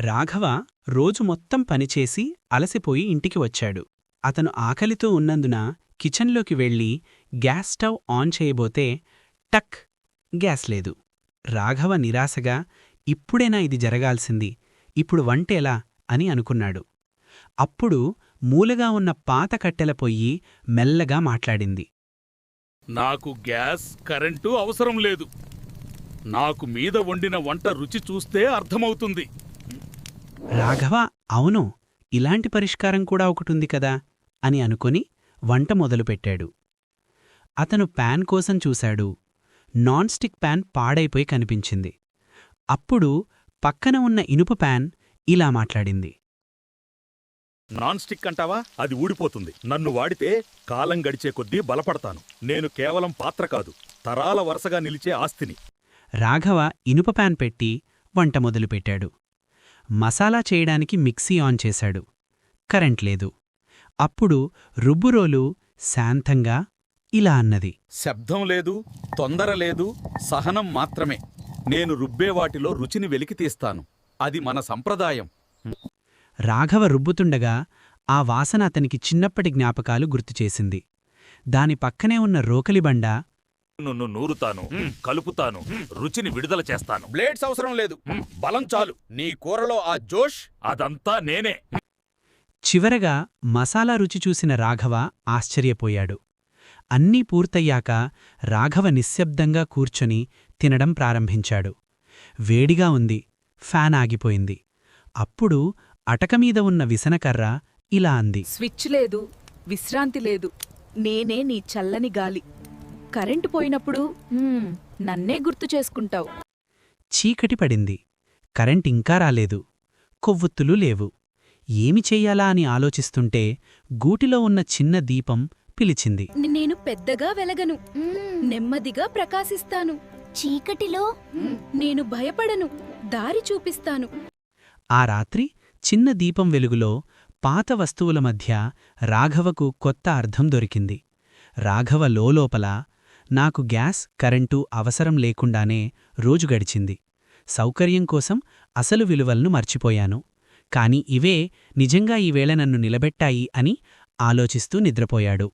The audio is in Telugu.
రాఘవ రోజు మొత్తం పనిచేసి అలసిపోయి ఇంటికి వచ్చాడు. అతను ఆకలితో ఉన్నందున కిచెన్లోకి వెళ్ళి గ్యాస్ స్టవ్ ఆన్ చేయబోతే టక్, గ్యాస్ లేదు. రాఘవ నిరాశగా ఇప్పుడేనా ఇది జరగాల్సింది, ఇప్పుడు వంటేలా అని అనుకున్నాడు. అప్పుడు మూలగా ఉన్న పాత కట్టెల పొయ్యి మెల్లగా మాట్లాడింది. నాకు గ్యాస్, కరెంటు అవసరం లేదు. నాకు మీద వండిన వంట రుచి చూస్తే అర్థమవుతుంది. రాఘవ అవును, ఇలాంటి పరిష్కారం కూడా ఒకటుంది కదా అని అనుకొని వంట మొదలుపెట్టాడు. అతను ప్యాన్ కోసం చూశాడు. నాన్ స్టిక్ ప్యాన్ పాడైపోయి కనిపించింది. అప్పుడు పక్కన ఉన్న ఇనుప ప్యాన్ ఇలా మాట్లాడింది. నాన్ స్టిక్ అంటావా? అది ఊడిపోతుంది. నన్ను వాడితే కాలం గడిచే కొద్దీ బలపడతాను. నేను కేవలం పాత్ర కాదు, తరాల వరుసగా నిలిచే ఆస్తిని. రాఘవ ఇనుప ప్యాన్ పెట్టి వంట మొదలుపెట్టాడు. మసాలా చేయడానికి మిక్సీ ఆన్ చేశాడు. కరెంట్ లేదు. అప్పుడు రుబ్బురోలు శాంతంగా ఇలా అన్నది. శబ్దం లేదు, తొందర లేదు, సహనం మాత్రమే. నేను రుబ్బేవాటిలో రుచిని వెలికితీస్తాను. అది మన సంప్రదాయం. రాఘవ రుబ్బుతుండగా ఆ వాసన అతనికి చిన్నప్పటి జ్ఞాపకాలు గుర్తుచేసింది. దాని పక్కనే ఉన్న రోకలిబండ నిన్ను నూరుతాను, కలుపుతాను, రుచిని విడుదల చేస్తాను. బ్లేడ్స్ అవసరం లేదు, బలం చాలు. నీ కూరలో ఆ జోష్, అదంతా నేనే. చివరగా మసాలా రుచి చూసిన రాఘవ ఆశ్చర్యపోయాడు. అన్నీ పూర్తయ్యాక రాఘవ నిశ్శబ్దంగా కూర్చొని తినడం ప్రారంభించాడు. వేడిగా ఉంది. ఫ్యాన్ ఆగిపోయింది. అప్పుడు అటకమీద ఉన్న విసనకర్ర ఇలా అంది. స్విచ్ లేదు, విశ్రాంతి లేదు. నేనే నీ చల్లని గాలి. కరెంటు పోయినప్పుడు నన్నే గుర్తు చేసుకుంటావు. చీకటి పడింది. కరెంట్ ఇంకా రాలేదు. కొవ్వొత్తులు లేవు. ఏమి చెయ్యాలా అని ఆలోచిస్తుంటే గూటిలో ఉన్న చిన్న దీపం పిలిచింది. నేను పెద్దగా వెలగను, నెమ్మదిగా ప్రకాశిస్తాను. చీకటిలో నేను భయపడను, దారి చూపిస్తాను. ఆ రాత్రి చిన్న దీపం వెలుగులో పాత వస్తువుల మధ్య రాఘవకు కొత్త అర్థం దొరికింది. రాఘవ లోలోపల నాకు గ్యాస్, కరెంటు అవసరం లేకుండానే రోజు గడిచింది. సౌకర్యం కోసం అసలు విలువలను మర్చిపోయాను. కాని ఇవే నిజంగా ఈవేళ నన్ను నిలబెట్టాయి అని ఆలోచిస్తూ నిద్రపోయాడు.